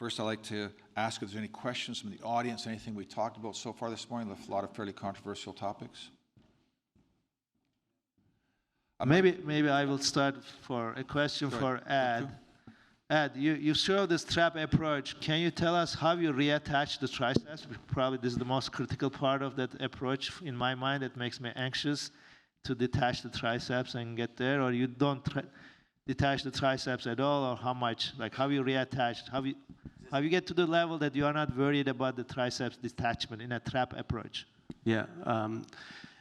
First, I'd like to ask if there's any questions from the audience, anything we talked about so far this morning, a lot of fairly controversial topics. Maybe I will start for a question for Ed. Ed, you show this trap approach. Can you tell us how you reattach the triceps? Probably this is the most critical part of that approach in my mind. It makes me anxious to detach the triceps and get there, or you don't detach the triceps at all, or how much? Like how you reattach? How you get to the level that you are not worried about the triceps detachment in a trap approach? Yeah.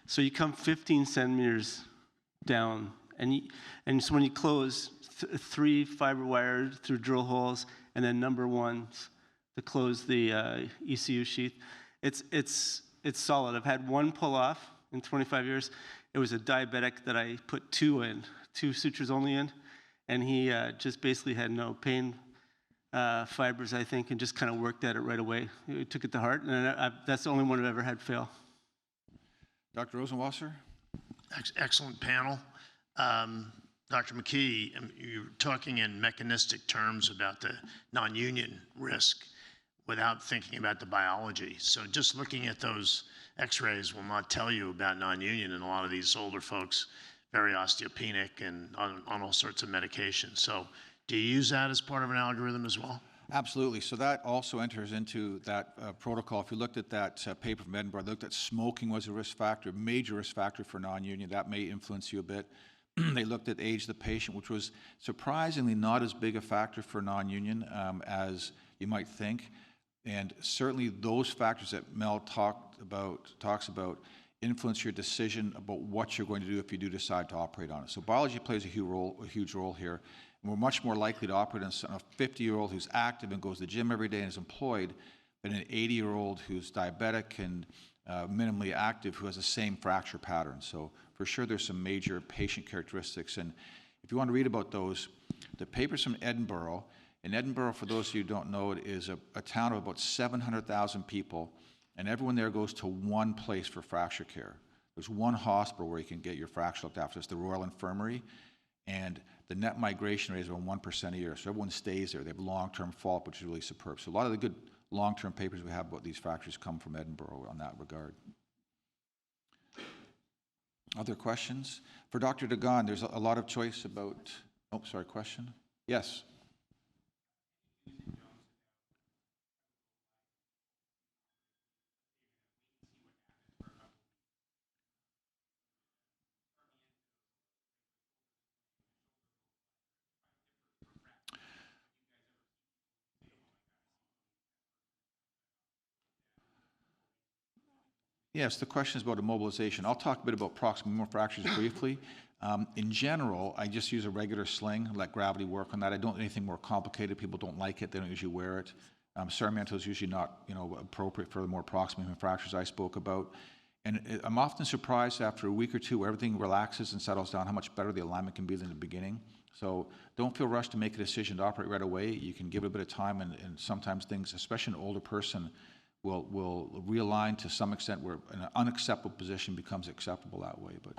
So you come 15 centimeters down, and so when you close 3 fiber wires through drill holes, and then number 1 to close the ECU sheath, it's solid. I've had 1 pull off in 25 years. It was a diabetic that I put 2 in, 2 sutures only in, and he just basically had no pain fibers, I think, and just kind of worked at it right away. He took it to heart, and that's the only one I've ever had fail. Dr. Rosenwasser? Excellent panel. Dr. McKee, you're talking in mechanistic terms about the non-union risk without thinking about the biology. So just looking at those x-rays will not tell you about non-union, and a lot of these older folks, very osteopenic and on all sorts of medications. So do you use that as part of an algorithm as well? Absolutely. So that also enters into that protocol. If you looked at that paper from Edinburgh, they looked at smoking was a risk factor, major risk factor for non-union. That may influence you a bit. They looked at age of the patient, which was surprisingly not as big a factor for non-union as you might think. And certainly those factors that Mel talks about influence your decision about what you're going to do if you do decide to operate on it. So biology plays a huge role here. And we're much more likely to operate on a 50-year-old who's active and goes to the gym every day and is employed than an 80-year-old who's diabetic and minimally active who has the same fracture pattern. So for sure there's some major patient characteristics. And if you want to read about those, the papers from Edinburgh, and Edinburgh, for those of you who don't know it, is a town of about 700,000 people, and everyone there goes to one place for fracture care. There's one hospital where you can get your fracture looked after. It's the Royal Infirmary, and the net migration rate is around 1% a year, so everyone stays there. They have long-term follow-up, which is really superb. So a lot of the good long-term papers we have about these fractures come from Edinburgh on that regard. Other questions? For Dr. Dagan, there's a lot of choice about, oh, sorry, question? Yes. Yes, the question is about immobilization. I'll talk a bit about proximal fractures briefly. In general, I just use a regular sling, let gravity work on that. I don't do anything more complicated. People don't like it. They don't usually wear it. Ceramental is usually not, appropriate for the more proximal fractures I spoke about. And I'm often surprised after a week or two where everything relaxes and settles down how much better the alignment can be than the beginning. So don't feel rushed to make a decision to operate right away. You can give it a bit of time, and sometimes things, especially an older person, will realign to some extent where an unacceptable position becomes acceptable that way. But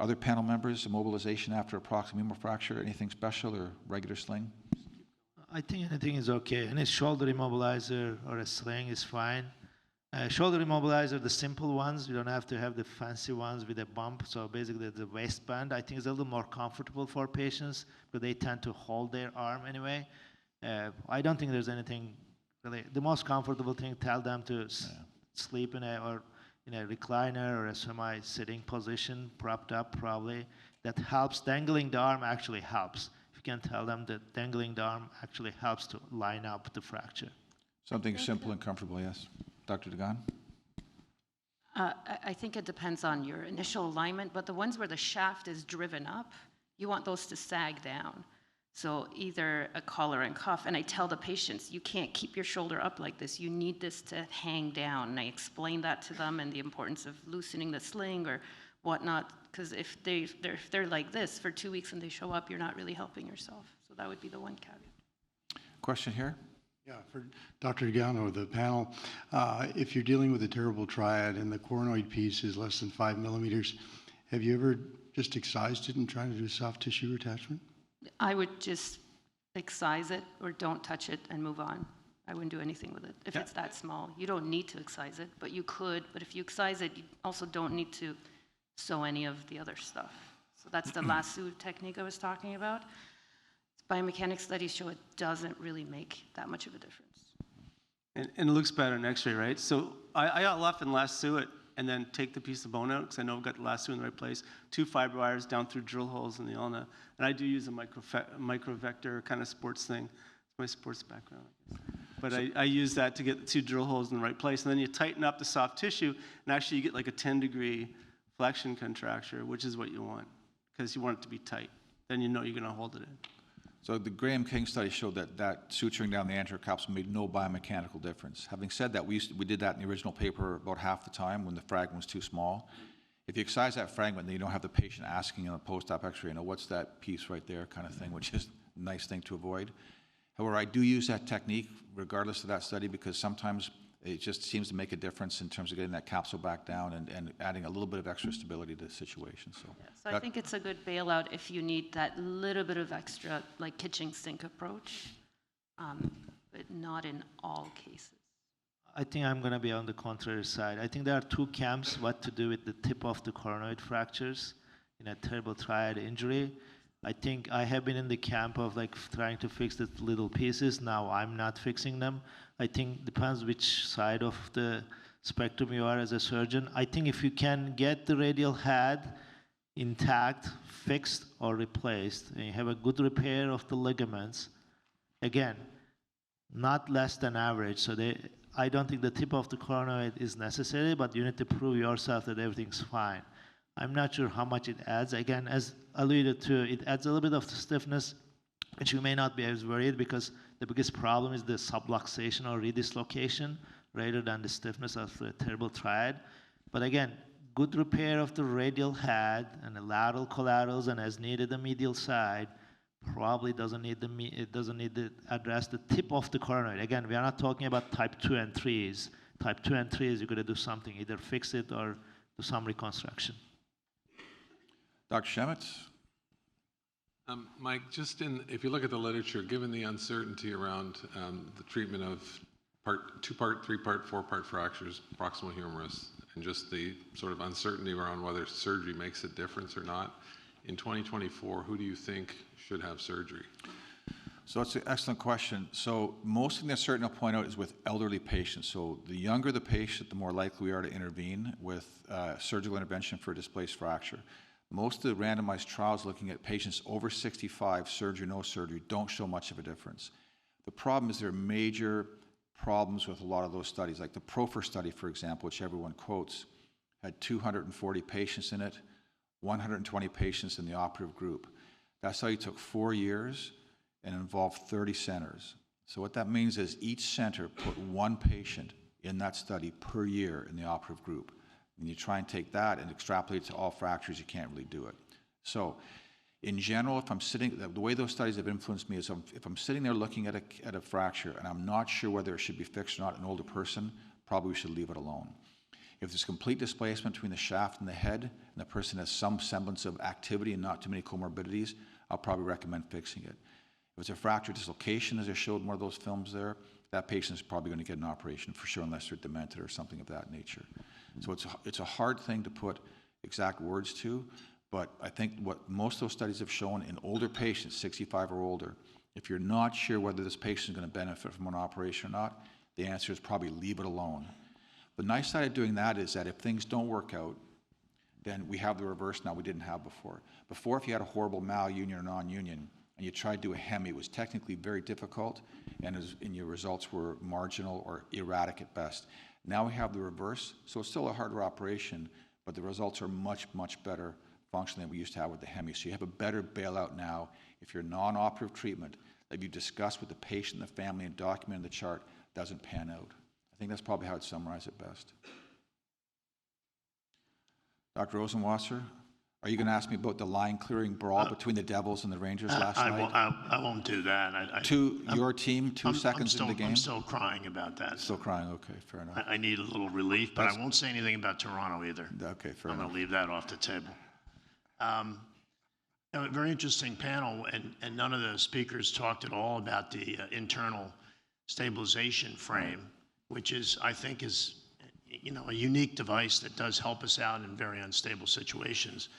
other panel members, immobilization after a proximal fracture, anything special or regular sling? I think anything is okay. Any shoulder immobilizer or a sling is fine. Shoulder immobilizer, the simple ones, you don't have to have the fancy ones with a bump. So basically the waistband, I think, is a little more comfortable for patients, but they tend to hold their arm anyway. I don't think there's anything really. The most comfortable thing, tell them to sleep in a recliner or a semi-sitting position, propped up probably. That helps. Dangling the arm actually helps. If you can tell them that dangling the arm actually helps to line up the fracture. Something simple and comfortable, yes. Dr. Dagan? I think it depends on your initial alignment, but the ones where the shaft is driven up, you want those to sag down. So either a collar and cuff, and I tell the patients, you can't keep your shoulder up like this. You need this to hang down. And I explain that to them and the importance of loosening the sling or whatnot, because if they're like this for 2 weeks and they show up, you're not really helping yourself. So that would be the one caveat. Question here? Yeah, for Dr. Gano, the panel, if you're dealing with a terrible triad and the coronoid piece is less than 5 millimeters, have you ever just excised it and tried to do soft tissue attachment? I would just excise it or don't touch it and move on. I wouldn't do anything with it if Yeah. it's that small. You don't need to excise it, but you could. But if you excise it, you also don't need to sew any of the other stuff. So that's the lasso technique I was talking about. Biomechanics studies show it doesn't really make that much of a difference. And it looks better in X-ray, right? So I often lasso it and then take the piece of bone out because I know I've got the lasso in the right place. 2 fiber wires down through drill holes in the ulna. And I do use a microvector kind of sports thing. It's my sports background, I guess. But I use that to get the 2 drill holes in the right place. And then you tighten up the soft tissue, and actually you get like a 10-degree flexion contracture, which is what you want because you want it to be tight. Then you know you're going to hold it in. So the Graham King study showed that suturing down the anterior capsule made no biomechanical difference. Having said that, we did that in the original paper about half the time when the fragment was too small. If you excise that fragment, then you don't have the patient asking in a post-op X-ray, what's that piece right there kind of thing, which is a nice thing to avoid. However, I do use that technique regardless of that study because sometimes it just seems to make a difference in terms of getting that capsule back down and adding a little bit of extra stability to the situation. So I think it's a good bailout if you need that little bit of extra, like kitchen sink approach, but not in all cases. I think I'm going to be on the contrary side. I think there are 2 camps what to do with the tip of the coronoid fractures in a terrible triad injury. I think I have been in the camp of like trying to fix the little pieces. Now I'm not fixing them. I think depends which side of the spectrum you are as a surgeon. I think if you can get the radial head intact, fixed or replaced, and you have a good repair of the ligaments, again, not less than average. So I don't think the tip of the coronoid is necessary, but you need to prove yourself that everything's fine. I'm not sure how much it adds. Again, as alluded to, it adds a little bit of stiffness, which you may not be as worried because the biggest problem is the subluxation or redislocation rather than the stiffness of the terrible triad. But again, good repair of the radial head and the lateral collaterals and as needed the medial side probably doesn't need to address the tip of the coronoid. Again, we are not talking about type 2 and 3s. Type 2 and 3s, you're going to do something, either fix it or do some reconstruction. Dr. Shemitz? Mike, if you look at the literature, given the uncertainty around the treatment of 2-part, 3-part, 4-part fractures, proximal humerus, and just the sort of uncertainty around whether surgery makes a difference or not, in 2024, who do you think should have surgery? So that's an excellent question. So most of the uncertainty I'll point out is with elderly patients. So the younger the patient, the more likely we are to intervene with surgical intervention for a displaced fracture. Most of the randomized trials looking at patients over 65, surgery, no surgery, don't show much of a difference. The problem is there are major problems with a lot of those studies. Like the PROFER study, for example, which everyone quotes, had 240 patients in it, 120 patients in the operative group. That study took 4 years and involved 30 centers. So what that means is each center put 1 patient in that study per year in the operative group. And you try and take that and extrapolate it to all fractures, you can't really do it. So in general, if I'm sitting, the way those studies have influenced me is if I'm sitting there looking at a fracture and I'm not sure whether it should be fixed or not, an older person, probably we should leave it alone. If there's complete displacement between the shaft and the head, and the person has some semblance of activity and not too many comorbidities, I'll probably recommend fixing it. If it's a fracture dislocation, as I showed in one of those films there, that patient is probably going to get an operation for sure unless they're demented or something of that nature. So it's a hard thing to put exact words to, but I think what most of those studies have shown in older patients, 65 or older, if you're not sure whether this patient is going to benefit from an operation or not, the answer is probably leave it alone. The nice side of doing that is that if things don't work out, then we have the reverse now we didn't have before. Before, if you had a horrible malunion or non-union, and you tried to do a hemi, it was technically very difficult, and your results were marginal or erratic at best. Now we have the reverse, so it's still a harder operation, but the results are much, much better function than we used to have with the hemi. So you have a better bailout now if your non-operative treatment that you discuss with the patient and the family and document in the chart doesn't pan out. I think that's probably how I'd summarize it best. Dr. Rosenwasser, are you going to ask me about the line-clearing brawl between the Devils and the Rangers last night? I won't do that. Your team, 2 seconds into the game? I'm still crying about that. Still crying, okay, fair enough. I need a little relief, but I won't say anything about Toronto either. Okay, fair I'm enough. going to leave that off the table. A very interesting panel, and none of the speakers talked at all about the internal stabilization frame, which is, I think is, a unique device that does help us out in very unstable situations.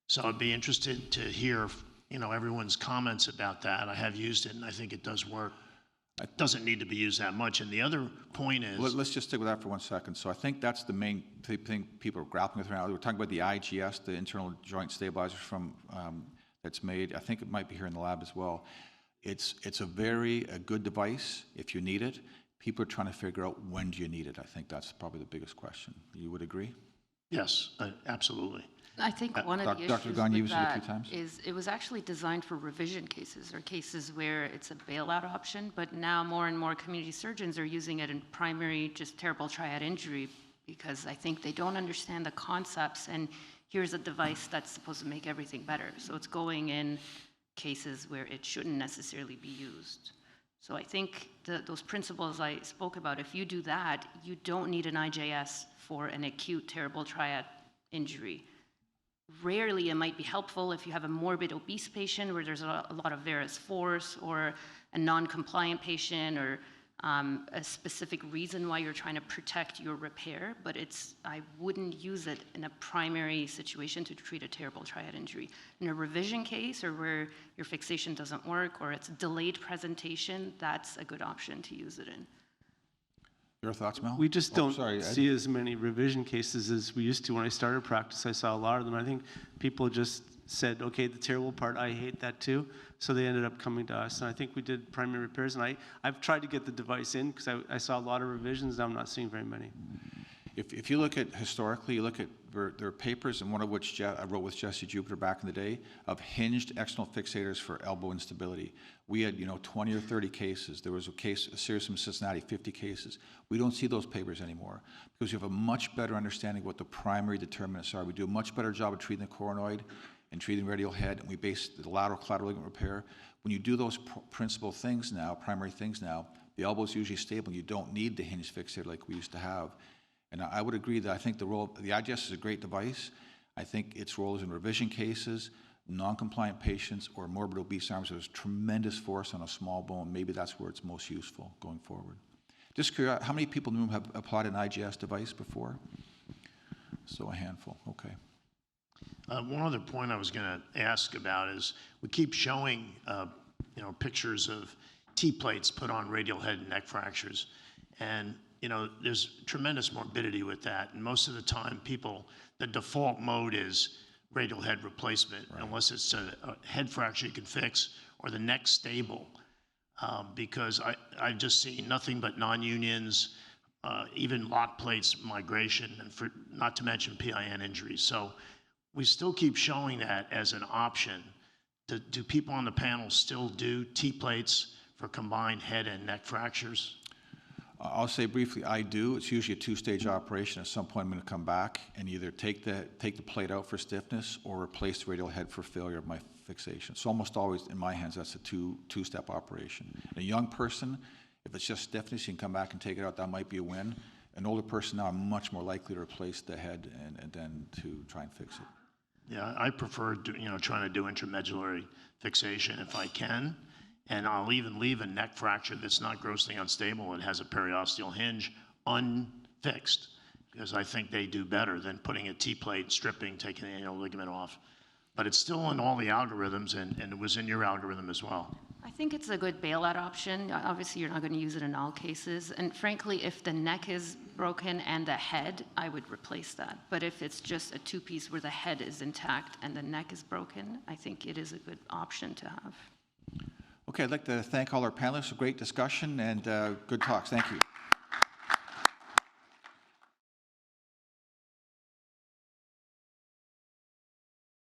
So I'd be interested to hear, everyone's comments about that. I have used it and I think it does work. It doesn't need to be used that much. And the other point is... Let's just stick with that for 1 second. So I think that's the main thing people are grappling with right now. We're talking about the IGS, the internal joint stabilizer from that's made. I think it might be here in the lab as well. It's a very good device if you need it. People are trying to figure out when do you need it. I think that's probably the biggest question. You would agree? Yes, absolutely. I think one of the Dr. issues Gunn, you with used it a few that times. is it was actually designed for revision cases or cases where it's a bailout option, but now more and more community surgeons are using it in primary, just terrible triad injury, because I think they don't understand the concepts, and here's a device that's supposed to make everything better. So it's going in cases where it shouldn't necessarily be used. So I think those principles I spoke about, if you do that, you don't need an IJS for an acute terrible triad injury. Rarely it might be helpful if you have a morbid obese patient where there's a lot of varus force, or a non-compliant patient, or a specific reason why you're trying to protect your repair, but I wouldn't use it in a primary situation to treat a terrible triad injury. In a revision case, or where your fixation doesn't work, or it's delayed presentation, that's a good option to use it in. Your thoughts, Mel? We just don't sorry, Ed. see as many revision cases as we used to. When I started practice, I saw a lot of them. I think people just said, okay, the terrible part, I hate that too. So they ended up coming to us. And I think we did primary repairs. And I've tried to get the device in because I saw a lot of revisions. Now I'm not seeing very many. If you look at historically, you look at there are papers, and one of which I wrote with Jesse Jupiter back in the day, of hinged external fixators for elbow instability. We had 20 or 30 cases. There was a series from Cincinnati, 50 cases. We don't see those papers anymore because we have a much better understanding of what the primary determinants are. We do a much better job of treating the coronoid and treating the radial head, and we base the lateral collateral ligament repair. When you do those principal things now, primary things now, the elbow is usually stable. You don't need the hinge fixator like we used to have. And I would agree that I think the IGS is a great device. I think its role is in revision cases, non-compliant patients, or morbid obese arms. There's tremendous force on a small bone. Maybe that's where it's most useful going forward. Just curious, how many people in the room have applied an IGS device before? So a handful, okay. One other point I was going to ask about is we keep showing, pictures of T-plates put on radial head and neck fractures. And there's tremendous morbidity with that. And most of the time, the default mode is radial head replacement, right, unless it's a head fracture you can fix or the neck stable. Because I've just seen nothing but non-unions, even lock plates migration, and not to mention PIN injuries. So we still keep showing that as an option. Do people on the panel still do T-plates for combined head and neck fractures? I'll say briefly, I do. It's usually a two-stage operation. At some point, I'm going to come back and either take the plate out for stiffness or replace the radial head for failure of my fixation. So almost always, in my hands, that's a two-step operation. In a young person, if it's just stiffness, you can come back and take it out. That might be a win. An older person now, I'm much more likely to replace the head and then to try and fix it. Yeah, I prefer trying to do intramedullary fixation if I can. And I'll even leave a neck fracture that's not grossly unstable and has a periosteal hinge unfixed, because I think they do better than putting a T-plate, stripping, taking the annual ligament off. But it's still in all the algorithms, and it was in your algorithm as well. I think it's a good bailout option. Obviously, you're not going to use it in all cases. And frankly, if the neck is broken and the head, I would replace that. But if it's just a two-piece where the head is intact and the neck is broken, I think it is a good option to have. Okay, I'd like to thank all our panelists. A great discussion and good talks. Thank you.